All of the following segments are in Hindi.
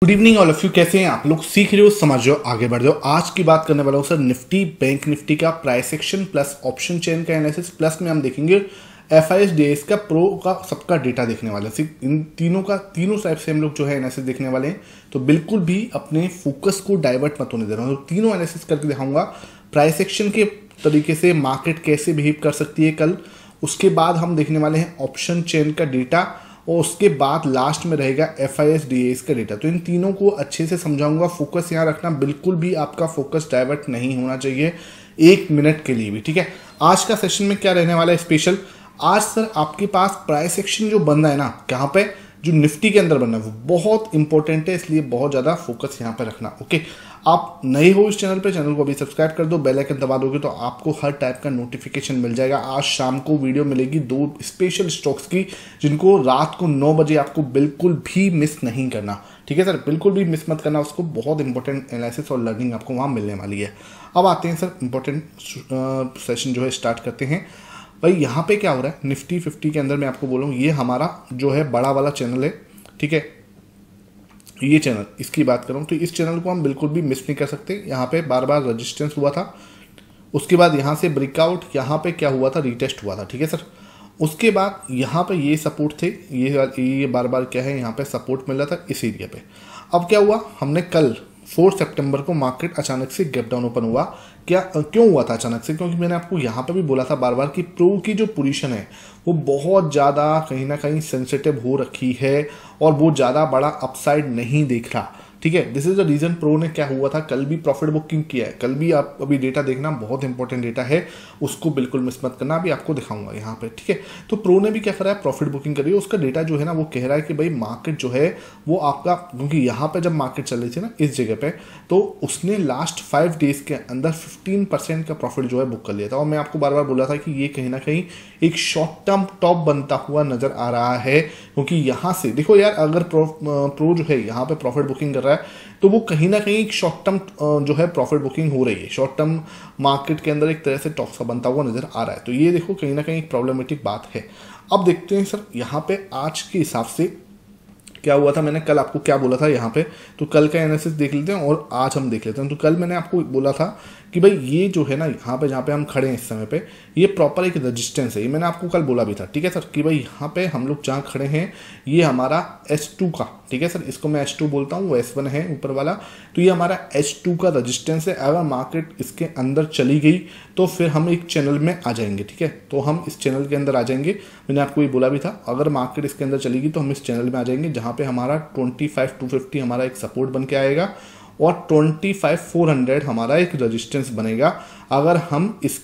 Good evening all of you. कैसे हैं आप लोग? सीख रहे हो, समझ रहे हो, आगे बढ़ रहे हो। आज की बात करने वाला हूं सर निफ्टी, बैंक निफ्टी का price action plus option chain का एनालिसिस, प्लस में हम देखेंगे FIS का प्रो का सबका डेटा देखने वाले हैं। इन तीनों टाइप से हम लोग जो है एनालिसिस देखने वाले हैं। तो बिल्कुल भी अपने फोकस को डाइवर्ट मत होने दे रहा हूँ। तो तीनों एनालिसिस करके दिखाऊंगा। प्राइस एक्शन के तरीके से मार्केट कैसे बिहेव कर सकती है कल, उसके बाद हम देखने वाले हैं ऑप्शन चेन का डेटा, और उसके बाद लास्ट में रहेगा FIS का डेटा। तो इन तीनों को अच्छे से समझाऊंगा। फोकस यहाँ रखना, बिल्कुल भी आपका फोकस डाइवर्ट नहीं होना चाहिए एक मिनट के लिए भी, ठीक है। आज का सेशन में क्या रहने वाला है स्पेशल? आज सर आपके पास प्राइस एक्शन जो बन रहा है ना, कहाँ पे, जो निफ्टी के अंदर बनना है, वो बहुत इंपॉर्टेंट है, इसलिए बहुत ज़्यादा फोकस यहाँ पे रखना। ओके, आप नए हो इस चैनल पे, चैनल को अभी सब्सक्राइब कर दो, बेल आइकन दबा दोगे तो आपको हर टाइप का नोटिफिकेशन मिल जाएगा। आज शाम को वीडियो मिलेगी 2 स्पेशल स्टॉक्स की, जिनको रात को 9 बजे आपको बिल्कुल भी मिस नहीं करना, ठीक है सर, बिल्कुल भी मिस मत करना उसको। बहुत इंपॉर्टेंट एनालिसिस और लर्निंग आपको वहाँ मिलने वाली है। अब आते हैं सर इंपॉर्टेंट सेशन जो है स्टार्ट करते हैं। भाई यहाँ पे क्या हो रहा है, निफ्टी 50 के अंदर मैं आपको बोलूँ, ये हमारा जो है बड़ा वाला चैनल है, ठीक है। ये चैनल, इसकी बात करूँ तो इस चैनल को हम बिल्कुल भी मिस नहीं कर सकते। यहाँ पे बार बार रजिस्टेंस हुआ था, उसके बाद यहाँ से ब्रेकआउट, यहाँ पे क्या हुआ था, रीटेस्ट हुआ था, ठीक है सर। उसके बाद यहाँ पे ये सपोर्ट थे, ये बार बार क्या है, यहाँ पे सपोर्ट मिल रहा था इस एरिया पे। अब क्या हुआ, हमने कल 4 सितंबर को मार्केट अचानक से गैप डाउन ओपन हुआ। क्यों हुआ था अचानक से? क्योंकि मैंने आपको यहाँ पे भी बोला था बार बार कि प्रो की जो पोजीशन है वो बहुत ज़्यादा कहीं ना कहीं सेंसिटिव हो रखी है और वो ज़्यादा बड़ा अपसाइड नहीं देख रहा, ठीक है। This is the reason pro ने क्या हुआ था, कल भी प्रॉफिट बुकिंग किया है। कल भी आप अभी डेटा देखना, बहुत इंपॉर्टेंट डेटा है, उसको बिल्कुल मिस मत करना। अभी आपको दिखाऊंगा यहाँ पे, ठीक है। तो प्रो ने भी क्या करा है, प्रॉफिट बुकिंग करी है। उसका डेटा जो है ना, वो कह रहा है कि भाई मार्केट जो है वो आपका, क्योंकि यहाँ पे जब मार्केट चल रही थी ना इस जगह पे, तो उसने लास्ट 5 डेज के अंदर 15% का प्रॉफिट जो है बुक कर लिया था। और मैं आपको बार बार बोला था कि ये कहीं ना कहीं एक शॉर्ट टर्म टॉप बनता हुआ नजर आ रहा है, क्योंकि यहाँ से देखो यार, अगर प्रो जो है यहाँ पे प्रॉफिट बुकिंग कर रहा है तो वो कहीं ना कहीं एक शॉर्ट टर्म जो है प्रॉफिट बुकिंग हो रही है। शॉर्ट टर्म मार्केट के अंदर एक तरह से टॉप सा बनता हुआ नजर आ रहा है। तो ये देखो कहीं ना कहीं एक प्रॉब्लमेटिक बात है। अब देखते हैं सर यहाँ पे आज के हिसाब से क्या हुआ था। मैंने कल आपको क्या बोला था यहाँ पे, तो कल का एनालिसिस देख लेते हैं और आज हम देख लेते हैं। तो कल मैंने आपको बोला था कि भाई ये जो है ना, यहाँ पे जहाँ पे हम खड़े हैं इस समय पे, ये प्रॉपर एक रेजिस्टेंस है। ये मैंने आपको कल बोला भी था, ठीक है सर, कि भाई यहाँ पे हम लोग जहाँ खड़े हैं ये हमारा S2 का, ठीक है सर, इसको मैं S2 बोलता हूँ, वो S1 है ऊपर वाला। तो ये हमारा S2 का रेजिस्टेंस है। अगर मार्केट इसके अंदर चली गई तो फिर हम एक चैनल में आ जाएंगे, ठीक है। तो हम इस चैनल के अंदर आ जाएंगे, मैंने आपको ये बोला भी था। अगर मार्केट इसके अंदर चलेगी तो हम इस चैनल में आ जाएंगे, जहाँ पे हमारा 25,250 हमारा एक सपोर्ट बन के आएगा और 25,400 हमारा एक रेजिस्टेंस बनेगा, अगर हम इस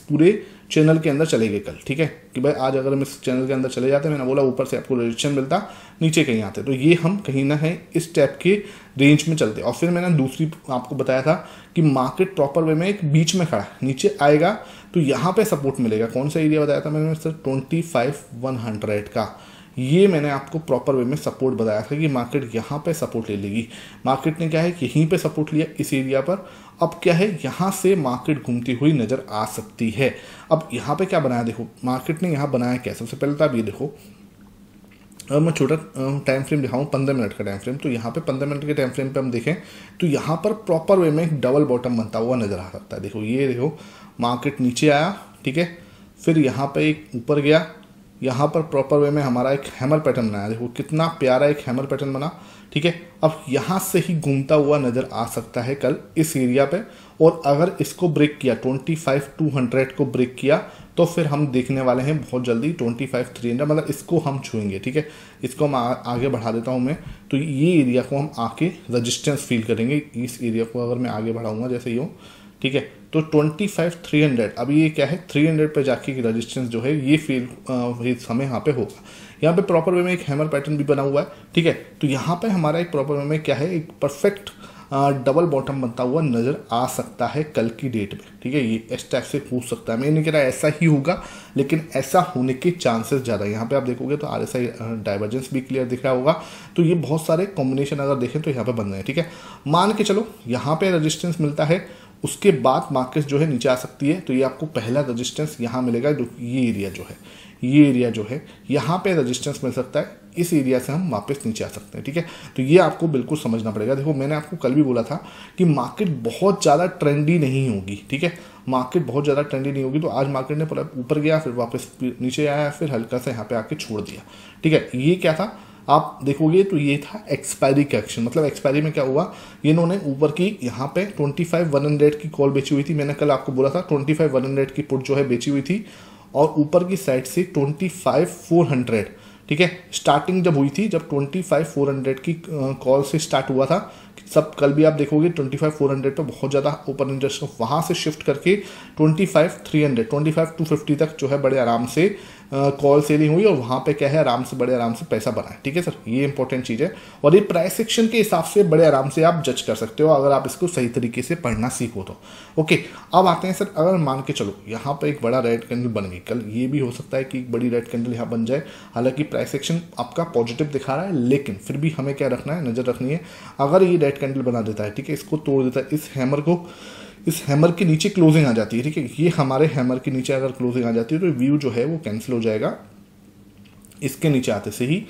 पूरे चैनल के अंदर चले गए कल, ठीक है। कि भाई आज अगर हम इस चैनल के अंदर चले जाते, मैंने बोला ऊपर से आपको रेजिस्टेंस मिलता, नीचे कहीं आते, तो ये हम कहीं ना कहीं इस टाइप के रेंज में चलते। और फिर मैंने दूसरी आपको बताया था कि मार्केट प्रॉपर वे में एक बीच में खड़ा है, नीचे आएगा तो यहाँ पे सपोर्ट मिलेगा। कौन सा एरिया बताया था मैंने सर? 25,100 का। ये मैंने आपको प्रॉपर वे में सपोर्ट बताया था कि मार्केट यहाँ पे सपोर्ट ले लेगी। मार्केट ने क्या है, यहीं पे सपोर्ट लिया इस एरिया पर। अब क्या है, यहाँ से मार्केट घूमती हुई नजर आ सकती है। अब यहाँ पे क्या बनाया, देखो मार्केट ने यहाँ बनाया क्या। सबसे पहले तो आप ये देखो, अगर मैं छोटा टाइम फ्रेम दिखाऊँ, 15 मिनट का टाइम फ्रेम, तो यहाँ पे 15 मिनट के टाइम फ्रेम पे हम देखें तो यहाँ पर प्रॉपर वे में एक डबल बॉटम बनता हुआ नजर आ सकता है। देखो ये देखो, मार्केट नीचे आया, ठीक है, फिर यहाँ पे एक ऊपर गया, यहाँ पर प्रॉपर वे में हमारा एक हैमर पैटर्न बनाया। देखो कितना प्यारा एक हैमर पैटर्न बना, ठीक है। अब यहाँ से ही घूमता हुआ नजर आ सकता है कल इस एरिया पे। और अगर इसको ब्रेक किया, 25,200 को ब्रेक किया, तो फिर हम देखने वाले हैं बहुत जल्दी 25,300, मतलब इसको हम छुएंगे, ठीक है। इसको हम आगे बढ़ा देता हूँ मैं, तो ये एरिया को हम आके रेजिस्टेंस फील करेंगे। इस एरिया को अगर मैं आगे बढ़ाऊंगा जैसे यूँ, ठीक है, तो 25,300, अभी ये क्या है, 300 पे जाके रेजिस्टेंस जो है ये फील हमें यहाँ पे होगा। यहाँ पे प्रॉपर वे में एक हैमर पैटर्न भी बना हुआ है, ठीक है। तो यहाँ पे हमारा एक प्रॉपर वे में क्या है, एक परफेक्ट डबल बॉटम बनता हुआ नजर आ सकता है कल की डेट में, ठीक है। ये इस टाइप से हो सकता है, मैं नहीं कह रहा ऐसा ही होगा, लेकिन ऐसा होने के चांसेस ज़्यादा है। यहाँ पे आप देखोगे तो RSI डाइवर्जेंस भी क्लियर दिख रहा होगा। तो ये बहुत सारे कॉम्बिनेशन अगर देखें तो यहाँ पे बन रहे हैं, ठीक है। मान के चलो यहाँ पे रेजिस्टेंस मिलता है, उसके बाद मार्केट जो है नीचे आ सकती है। तो ये आपको पहला रेजिस्टेंस यहाँ मिलेगा, जो ये एरिया जो है ये एरिया जो है यहाँ पे रेजिस्टेंस मिल सकता है, इस एरिया से हम वापस नीचे आ सकते हैं। ठीक है, तो ये आपको बिल्कुल समझना पड़ेगा। देखो मैंने आपको कल भी बोला था कि मार्केट बहुत ज़्यादा ट्रेंडी नहीं होगी। ठीक है, मार्केट बहुत ज़्यादा ट्रेंडी नहीं होगी। तो आज मार्केट ने पूरा ऊपर गया, फिर वापस नीचे आया, फिर हल्का सा यहाँ पे आके छोड़ दिया। ठीक है, ये क्या था आप देखोगे तो ये था एक्सपायरी का एक्शन। मतलब एक्सपायरी में क्या हुआ, ये इन्होंने ऊपर की यहाँ पे 25,100 की कॉल बेची हुई थी। मैंने कल आपको बोला था 25,100 की पुट जो है बेची हुई थी, और ऊपर की साइड से 25,400, ठीक है, स्टार्टिंग जब हुई थी, जब 25,400 की कॉल से स्टार्ट हुआ था, सब कल भी आप देखोगे 25,400 पे बहुत ज़्यादा ओपन इंटरेस्ट, वहाँ से शिफ्ट करके 25,300, 25,250 तक जो है बड़े आराम से कॉल सेलिंग हुई, और वहाँ पे क्या है आराम से बड़े आराम से पैसा बना है। ठीक है सर, ये इंपॉर्टेंट चीज़ है, और ये प्राइस सेक्शन के हिसाब से बड़े आराम से आप जज कर सकते हो अगर आप इसको सही तरीके से पढ़ना सीखो तो। ओके, अब आते हैं सर, अगर मान के चलो यहाँ पर एक बड़ा रेड कैंडल बन गई, कल ये भी हो सकता है कि एक बड़ी रेड कैंडल यहाँ बन जाए। हालांकि प्राइस सेक्शन आपका पॉजिटिव दिखा रहा है, लेकिन फिर भी हमें क्या रखना है, नज़र रखनी है। अगर ये रेड कैंडल बना देता है, ठीक है, इसको तोड़ देता है, इस हैमर के नीचे क्लोजिंग आ जाती है। ठीक है, ये हमारे हैमर के नीचे अगर क्लोजिंग आ जाती है तो व्यू जो है वो कैंसिल हो जाएगा। इसके नीचे आते से ही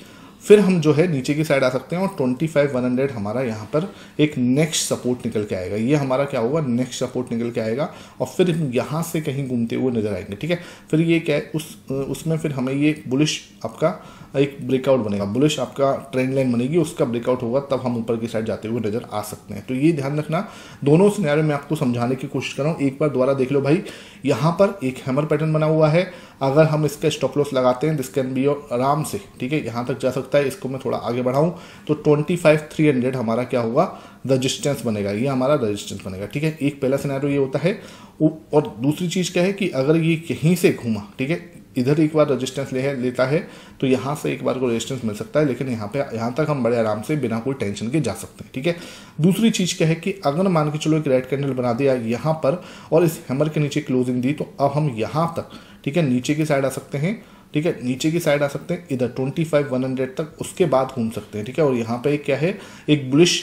फिर हम जो है नीचे की साइड आ सकते हैं, और 25,100 हमारा यहाँ पर एक नेक्स्ट सपोर्ट निकल के आएगा। ये हमारा क्या होगा, नेक्स्ट सपोर्ट निकल के आएगा, और फिर यहाँ से कहीं घूमते हुए नजर आएंगे। ठीक है, फिर ये क्या है, उसमें फिर हमें ये बुलिश आपका एक ब्रेकआउट बनेगा, बुलिश आपका ट्रेंड लाइन बनेगी, उसका ब्रेकआउट होगा, तब हम ऊपर की साइड जाते हुए नजर आ सकते हैं। तो ये ध्यान रखना, दोनों सिनेरियो में आपको समझाने की कोशिश कर रहा हूँ। एक बार दोबारा देख लो भाई, यहाँ पर एक हैमर पैटर्न बना हुआ है, अगर हम इसका स्टॉप लॉस लगाते हैं, दिस कैन बी आराम से, ठीक है, यहाँ तक जा सकता है। इसको मैं थोड़ा आगे बढ़ाऊँ तो 25,300 हमारा क्या होगा, रजिस्टेंस बनेगा, ये हमारा रजिस्टेंस बनेगा। ठीक है, एक पहला सिनेरियो ये होता है, और दूसरी चीज़ क्या है कि अगर ये कहीं से घूमा, ठीक है, इधर एक बार रजिस्टेंस लेता है तो यहाँ से एक बार को रजिस्टेंस मिल सकता है, लेकिन यहाँ तक हम बड़े आराम से बिना कोई टेंशन के जा सकते हैं। ठीक है, दूसरी चीज़ क्या है कि अगर मान के चलो एक रेड कैंडल बना दिया यहाँ पर, और इस हैमर के नीचे क्लोजिंग दी, तो अब हम यहाँ तक, ठीक है, नीचे की साइड आ सकते हैं। ठीक है, नीचे की साइड आ सकते हैं इधर 25,100 तक, उसके बाद घूम सकते हैं। ठीक है, और यहाँ पे क्या है, एक बुलिश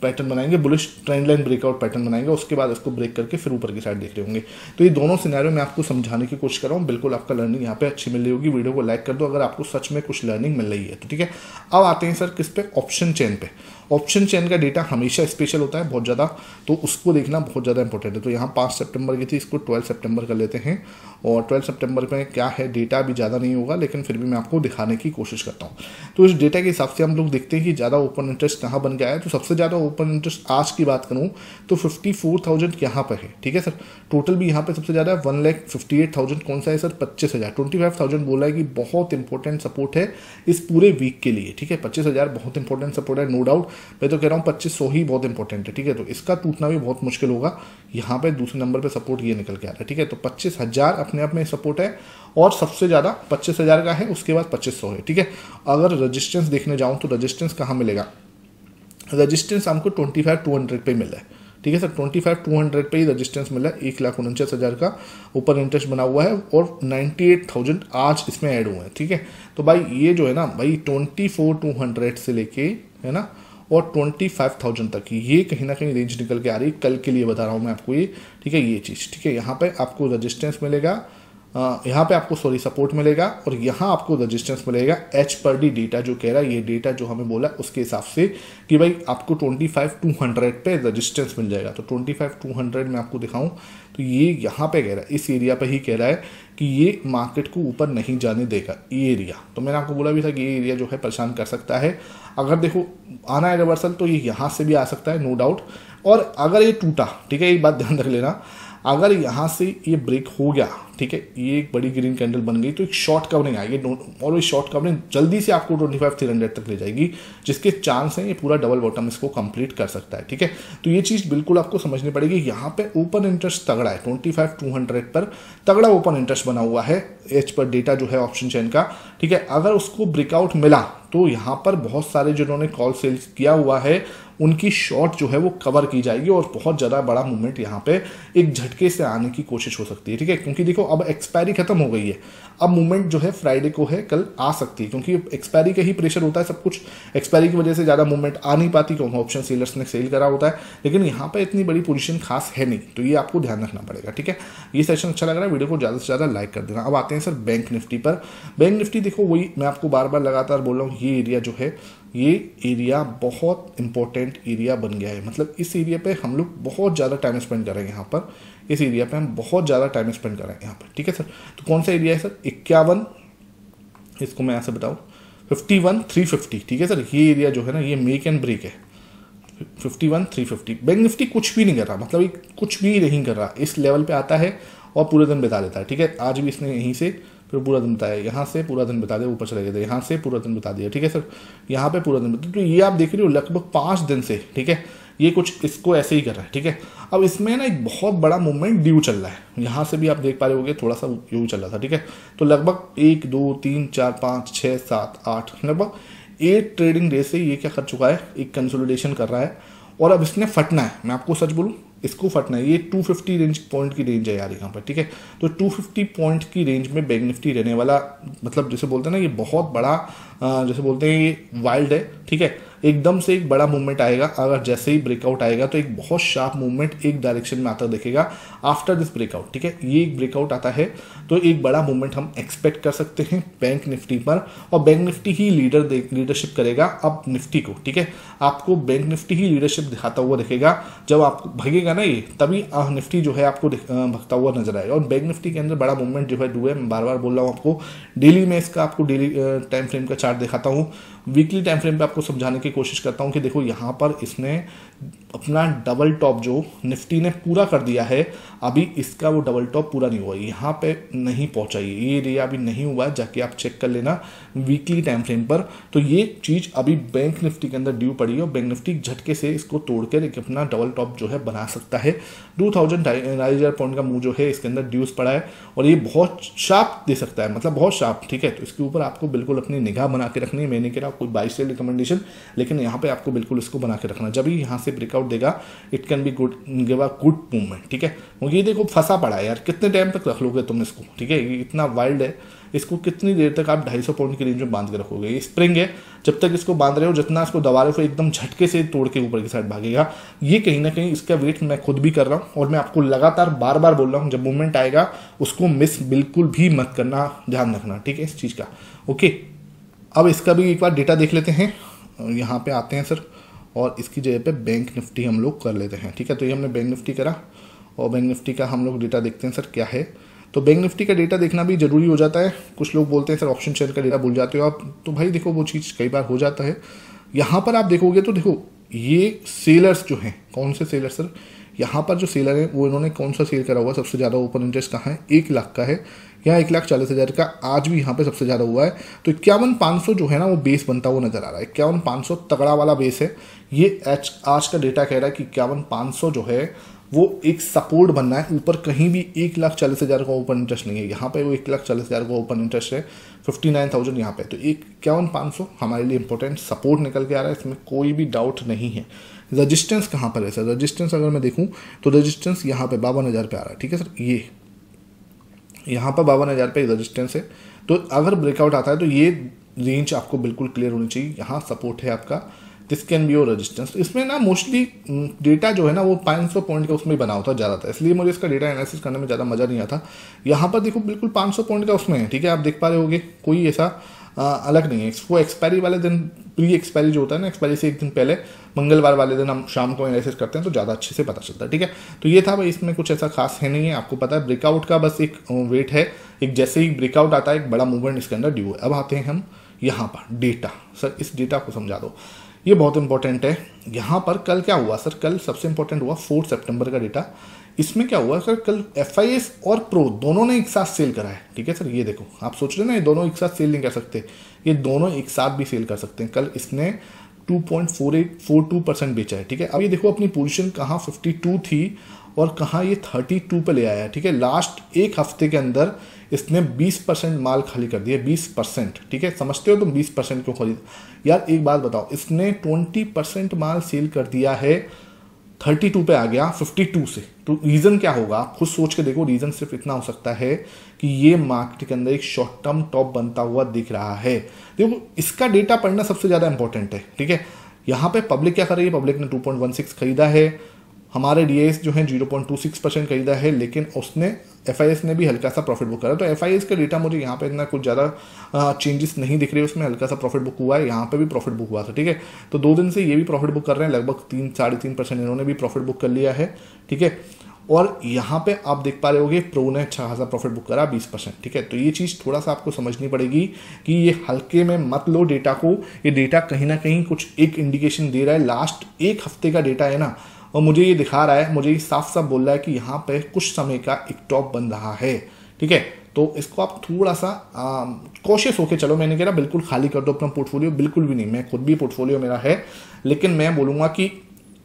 पैटर्न बनाएंगे, bullish trend line breakout pattern बनाएंगे, उसके बाद इसको ब्रेक करके फिर ऊपर की साइड देख रहे होंगे। तो ये दोनों सिनेरियो में आपको समझाने की कोशिश कर रहा हूँ। बिल्कुल आपका लर्निंग यहाँ पे अच्छी मिल रही होगी। वीडियो को लाइक कर दो अगर आपको सच में कुछ लर्निंग मिल रही है तो। ठीक है, अब आते हैं सर किस पे, ऑप्शन चेन पे। ऑप्शन चेन का डेटा हमेशा स्पेशल होता है बहुत ज़्यादा, तो उसको देखना बहुत ज़्यादा इंपॉर्टेंट है। तो यहाँ 5 सितंबर की थी, इसको 12 सितंबर कर लेते हैं, और 12 सितंबर में क्या है, डेटा भी ज़्यादा नहीं होगा, लेकिन फिर भी मैं आपको दिखाने की कोशिश करता हूँ। तो इस डेटा के हिसाब से हम लोग देखते हैं कि ज़्यादा ओपन इंटरेस्ट कहाँ बन गया है। तो सबसे ज़्यादा ओपन इंटरेस्ट आज की बात करूँ तो 54,000 यहाँ पर है। ठीक है सर, टोटल भी यहाँ पे सबसे ज़्यादा है 1,58,000। कौन सा है सर, 25,000, 25,000 बोला है कि बहुत इंपॉर्टेंट सपोर्ट है इस पूरे वीक के लिए। ठीक है, 25,000 बहुत इंपॉर्टेंट सपोर्ट है, नो डाउट। मैं तो कह रहा हूँ 2500 ही बहुत इंपॉर्टेंट है। ठीक है, तो इसका टूटना भी बहुत मुश्किल होगा। यहाँ पे दूसरे नंबर पे सपोर्ट ये निकल के आ रहा है। ठीक है, तो 25,000 अपने आप में सपोर्ट है, और सबसे ज़्यादा 25,000 का है, उसके बाद 2500 है। ठीक है, अगर रजिस्टेंस देखने जाऊँ तो रजिस्टेंस कहाँ मिलेगा, रजिस्टेंस हमको 25,200 पे मिला है। ठीक है सर, 25,200 पे ही रजिस्टेंस मिला है। 1,49,000 का ऊपर इंटरेस्ट बना हुआ है, और 98,000 आज इसमें ऐड हुए हैं। ठीक है, तो भाई ये जो है ना भाई 24,200 से लेके, है ना, और 25,000 तक ये कहीं ना कहीं रेंज निकल के आ रही है। कल के लिए बता रहा हूँ मैं आपको ये। ठीक है, ये चीज़, ठीक है, यहाँ पे आपको रजिस्टेंस मिलेगा, यहाँ पे आपको सपोर्ट मिलेगा, और यहाँ आपको रजिस्टेंस मिलेगा। एच पर डी डेटा जो कह रहा है, ये डेटा जो हमें बोला उसके हिसाब से कि भाई आपको 25,200 पे रजिस्टेंस मिल जाएगा। तो 25,200 में आपको दिखाऊं तो ये यहाँ पे कह रहा है, इस एरिया पे ही कह रहा है कि ये मार्केट को ऊपर नहीं जाने देगा ये एरिया। तो मैंने आपको बोला भी था कि ये एरिया जो है परेशान कर सकता है। अगर देखो आना है रिवर्सल तो ये यहाँ से भी आ सकता है, नो डाउट। और अगर ये टूटा, ठीक है, ये बात ध्यान रख लेना, अगर यहाँ से ये ब्रेक हो गया, ठीक है, ये एक बड़ी ग्रीन कैंडल बन गई, तो एक शॉर्ट कवरिंग आएगी, और ये शॉर्ट कवरिंग जल्दी से आपको 25,300 तक ले जाएगी, जिसके चांस हैं ये पूरा डबल बॉटम इसको कंप्लीट कर सकता है। ठीक है, तो ये चीज़ बिल्कुल आपको समझनी पड़ेगी। यहाँ पे ओपन इंटरेस्ट तगड़ा है, 25,200 पर तगड़ा ओपन इंटरेस्ट बना हुआ है एच पर डेटा जो है ऑप्शन चेन का। ठीक है, अगर उसको ब्रेकआउट मिला तो यहाँ पर बहुत सारे जिन्होंने कॉल सेल्स किया हुआ है उनकी शॉर्ट जो है वो कवर की जाएगी और बहुत ज़्यादा बड़ा मूवमेंट यहाँ पे एक झटके से आने की कोशिश हो सकती है, ठीक है। क्योंकि देखो अब एक्सपायरी खत्म हो गई है, अब मूवमेंट जो है फ्राइडे को है, कल आ सकती है, क्योंकि एक्सपायरी का ही प्रेशर होता है सब कुछ। एक्सपायरी की वजह से ज़्यादा मूवमेंट आ नहीं पाती क्योंकि ऑप्शन सेलर्स ने सेल करा होता है, लेकिन यहाँ पर इतनी बड़ी पोजीशन खास है नहीं, तो ये आपको ध्यान रखना पड़ेगा, ठीक है। ये सेशन अच्छा लग रहा है, वीडियो को ज़्यादा से ज़्यादा लाइक कर देना। अब आते हैं सर बैंक निफ्टी पर। बैंक निफ्टी देखो वही मैं आपको बार बार लगातार बोल रहा हूँ, ये एरिया जो है ये एरिया बहुत इंपॉर्टेंट एरिया बन गया है। मतलब इस एरिया पे हम लोग बहुत ज़्यादा टाइम स्पेंड कर रहे हैं यहाँ पर, इस एरिया पे हम बहुत ज़्यादा टाइम स्पेंड कर रहे हैं यहाँ पर, ठीक है सर। तो कौन सा एरिया है सर? 51, इसको मैं ऐसे बताऊँ 51,350, ठीक है सर। ये एरिया जो है ना ये मेक एंड ब्रेक है, 51,350। बैंक निफ्टी कुछ भी नहीं कर रहा, मतलब ये कुछ भी नहीं कर रहा, इस लेवल पे आता है और पूरे दिन बिता देता है, ठीक है। आज भी इसने यहीं से फिर पूरा दिन बताया, यहाँ से पूरा दिन बता दिया, ऊपर चले गए थे, यहाँ से पूरा दिन बता दिया, ठीक है सर। यहाँ पे पूरा दिन बता, तो ये आप देख रहे हो लगभग 5 दिन से, ठीक है, ये कुछ इसको ऐसे ही कर रहा है, ठीक है। अब इसमें ना एक बहुत बड़ा मूवमेंट ड्यू चल रहा है, यहाँ से भी आप देख पा रहे होगे थोड़ा सा ड्यू चल रहा था, ठीक है। तो लगभग 1 2 3 4 5 6 7 8 लगभग 8 ट्रेडिंग डे से ये क्या कर चुका है, एक कंसोलिडेशन कर रहा है और अब इसने फटना है। मैं आपको सच बोलूँ, इसको फटना है। ये 250 रेंज पॉइंट की रेंज है यार यहाँ पर, ठीक है। तो 250 पॉइंट की रेंज में बैंक निफ्टी रहने वाला, मतलब जैसे बोलते हैं ना ये बहुत बड़ा, जैसे बोलते हैं ये वाइल्ड है, ठीक है। एकदम से एक बड़ा मूवमेंट आएगा, अगर जैसे ही ब्रेकआउट आएगा तो एक बहुत शार्प मूवमेंट एक डायरेक्शन में आता दिखेगा आफ्टर दिस ब्रेकआउट, ठीक है। ये एक ब्रेकआउट आता है तो एक बड़ा मूवमेंट हम एक्सपेक्ट कर सकते हैं बैंक निफ्टी पर, और बैंक निफ्टी ही लीडरशिप करेगा अब निफ्टी को, ठीक है। आपको बैंक निफ्टी ही लीडरशिप दिखाता हुआ दिखेगा, जब आपको भगेगा ना ये, तभी निफ्टी जो है आपको भगता हुआ नजर आएगा। और बैंक निफ्टी के अंदर बड़ा मूवमेंट जो है डू है, मैं बार बार बोल रहा हूँ आपको। डेली में इसका आपको डेली टाइम फ्रेम का चार्ट दिखाता हूँ, वीकली टाइम फ्रेम पे आपको समझाने की कोशिश करता हूँ कि देखो यहाँ पर इसने अपना डबल टॉप जो निफ्टी ने पूरा कर दिया है, अभी इसका वो डबल टॉप पूरा नहीं हुआ, यहाँ पे नहीं पहुंचा, ये एरिया अभी नहीं हुआ है, जाके आप चेक कर लेना वीकली टाइम फ्रेम पर। तो ये चीज अभी बैंक निफ्टी के अंदर ड्यू पड़ी है और बैंक निफ्टी झटके से इसको तोड़कर एक अपना डबल टॉप जो है बना सकता है। 2,000 पॉइंट का मूव जो है इसके अंदर ड्यूज पड़ा है और ये बहुत शार्प दे सकता है, मतलब बहुत शार्प, ठीक है। तो इसके ऊपर आपको बिल्कुल अपनी निगाह बना के रखनी है। मैंने कहा कोई बाई सेल रिकमेंडेशन, लेकिन यहाँ पे आपको बिल्कुल इसको बना के रखना। जब ही यहाँ से ब्रेकआउट देगा it can be good, give a good movement, ठीक है। ये देखो फंसा पड़ा है यार, कितने टाइम तक रख लोगे तुम इसको, ठीक है। ये इतना वाइल्ड है, इसको कितनी देर तक आप 250 पॉइंट की रेंज में बांध के रखोगे। ये स्प्रिंग है, जब तक इसको बांध रहे हो, जितना इसको दबा रहे हो एकदम झटके से तोड़ के ऊपर की साइड भागेगा। ये कहीं ना कहीं इसका वेट मैं खुद भी कर रहा हूँ और मैं आपको लगातार बार बार बोल रहा हूँ, जब मूवमेंट आएगा उसको मिस बिल्कुल भी मत करना, ध्यान रखना, ठीक है, इस चीज़ का, ओके। अब इसका भी एक बार डेटा देख लेते हैं, यहाँ पे आते हैं सर, और इसकी जगह पे बैंक निफ्टी हम लोग कर लेते हैं, ठीक है। तो ये हमने बैंक निफ्टी करा और बैंक निफ्टी का हम लोग डेटा देखते हैं सर क्या है। तो बैंक निफ्टी का डेटा देखना भी जरूरी हो जाता है। कुछ लोग बोलते हैं सर ऑप्शन शेयर का डेटा भूल जाते हो आप, तो भाई देखो वो चीज़ कई बार हो जाता है। यहाँ पर आप देखोगे तो देखो ये सेलर्स जो हैं, कौन से सेलर सर, यहाँ पर जो सेलर है वो इन्होंने कौन सा सेल करा हुआ, सबसे ज़्यादा ओपन इंटरेस्ट कहाँ है, 1 लाख का है, यहाँ 1,40,000 का आज भी यहाँ पे सबसे ज़्यादा हुआ है। तो 51,500 जो है ना वो बेस बनता हुआ नजर आ रहा है, 51,500 तगड़ा वाला बेस है। ये आज का डेटा कह रहा है कि 51,500 जो है वो एक सपोर्ट बनना है ऊपर, कहीं भी 1,40,000 का ओपन इंटरेस्ट नहीं है। यहाँ पे वो 1,40,000 का ओपन इंटरेस्ट है, 59,000 यहाँ पे, तो 51,500 हमारे लिए इंपॉर्टेंट सपोर्ट निकल के आ रहा है, इसमें कोई भी डाउट नहीं है। रजिस्टेंस कहाँ पर है सर? रजिस्टेंस अगर मैं देखूँ तो रजिस्टेंस यहाँ पे 52,000 पे आ रहा है, ठीक है सर। ये यहाँ पर 52,000 पे रजिस्टेंस है, तो अगर ब्रेकआउट आता है तो ये रेंज आपको बिल्कुल क्लियर होनी चाहिए। यहाँ सपोर्ट है आपका, this can be your resistance. इसमें ना मोस्टली डेटा जो है ना वो 500 पॉइंट का उसमें बना होता है ज़्यादा था, इसलिए मुझे इसका डेटा एनालिसिस करने में ज़्यादा मज़ा नहीं आता। यहाँ पर देखो बिल्कुल 500 पॉइंट का उसमें है, ठीक है, आप देख पा रहे होगे, कोई ऐसा अलग नहीं है। इसको एक्सपायरी वाले दिन, प्री एक्सपायरी जो होता है ना, एक्सपायरी से एक दिन पहले मंगलवार वाले दिन हम शाम को एनालिसिस करते हैं तो ज़्यादा अच्छे से पता चलता है, ठीक है। तो ये था भाई, इसमें कुछ ऐसा खास है नहीं है, आपको पता है ब्रेकआउट का बस एक वेट है, एक जैसे ही ब्रेकआउट आता है एक बड़ा मूवमेंट इसके अंदर ड्यू है। अब आते हैं हम यहाँ पर डेटा, सर इस डेटा को समझा दो, ये बहुत इंपॉर्टेंट है। यहाँ पर कल क्या हुआ सर? कल सबसे इंपॉर्टेंट हुआ 4 सितंबर का डेटा। इसमें क्या हुआ सर? कल FIS और प्रो दोनों ने एक साथ सेल करा है, ठीक है सर। ये देखो, आप सोच रहे हैं ना ये दोनों एक साथ सेल नहीं कर सकते, ये दोनों एक साथ भी सेल कर सकते हैं। कल इसने 2.4842% बेचा है, ठीक है। अब ये देखो अपनी पोजीशन कहाँ 52 थी और कहाँ ये 32 पे ले आया है, ठीक है। लास्ट एक हफ्ते के अंदर इसने 20% माल खाली कर दिया, 20%। ठीक है, समझते हो तुम 20% क्यों खरीद? यार एक बात बताओ, इसने 20% माल सेल कर दिया है, 32 पे आ गया 52 से, तो रीजन क्या होगा? आप खुद सोच के देखो। रीजन सिर्फ इतना हो सकता है कि ये मार्केट के अंदर एक शॉर्ट टर्म टॉप बनता हुआ दिख रहा है। देखो इसका डेटा पढ़ना सबसे ज्यादा इंपॉर्टेंट है। ठीक है, यहाँ पे पब्लिक क्या कर रही है? पब्लिक ने 2.16 खरीदा है, हमारे डीएस जो है 0.26% खरीदा है, लेकिन उसने एफआईएस ने भी हल्का सा प्रॉफिट बुक करा। तो एफआईएस का डेटा मुझे यहाँ पे इतना कुछ ज़्यादा चेंजेस नहीं दिख रहे, उसमें हल्का सा प्रॉफिट बुक हुआ है, यहाँ पे भी प्रॉफिट बुक हुआ था। ठीक है, तो 2 दिन से ये भी प्रॉफिट बुक कर रहे हैं, लगभग 3-3.5% इन्होंने भी प्रॉफिट बुक कर लिया है। ठीक है, और यहाँ पे आप देख पा रहे होगे प्रो ने अच्छा खासा प्रॉफिट बुक करा 20%। ठीक है, तो ये चीज़ थोड़ा सा आपको समझनी पड़ेगी कि ये हल्के में मत लो डेटा को। ये डेटा कहीं ना कहीं कुछ एक इंडिकेशन दे रहा है, लास्ट एक हफ्ते का डेटा है ना, और मुझे ये दिखा रहा है, मुझे ये साफ साफ बोल रहा है कि यहाँ पे कुछ समय का एक टॉप बन रहा है। ठीक है, तो इसको आप थोड़ा सा कॉशियस होके चलो। मैंने कह रहा बिल्कुल खाली कर दो अपना पोर्टफोलियो, बिल्कुल भी नहीं। मैं खुद भी पोर्टफोलियो मेरा है, लेकिन मैं बोलूँगा कि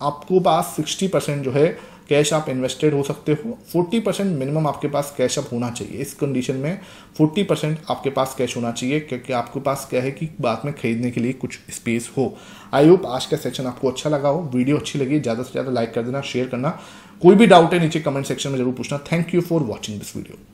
आपको पास 60% जो है कैश आप इन्वेस्टेड हो सकते हो। 40% मिनिमम आपके पास कैश अप होना चाहिए। इस कंडीशन में 40% आपके पास कैश होना चाहिए, क्योंकि आपके पास क्या है कि बाद में खरीदने के लिए कुछ स्पेस हो। आई होप आज का सेक्शन आपको अच्छा लगा हो। वीडियो अच्छी लगी ज़्यादा से ज़्यादा लाइक कर देना, शेयर करना। कोई भी डाउट है नीचे कमेंट सेक्शन में जरूर पूछना। Thank you for watching this video.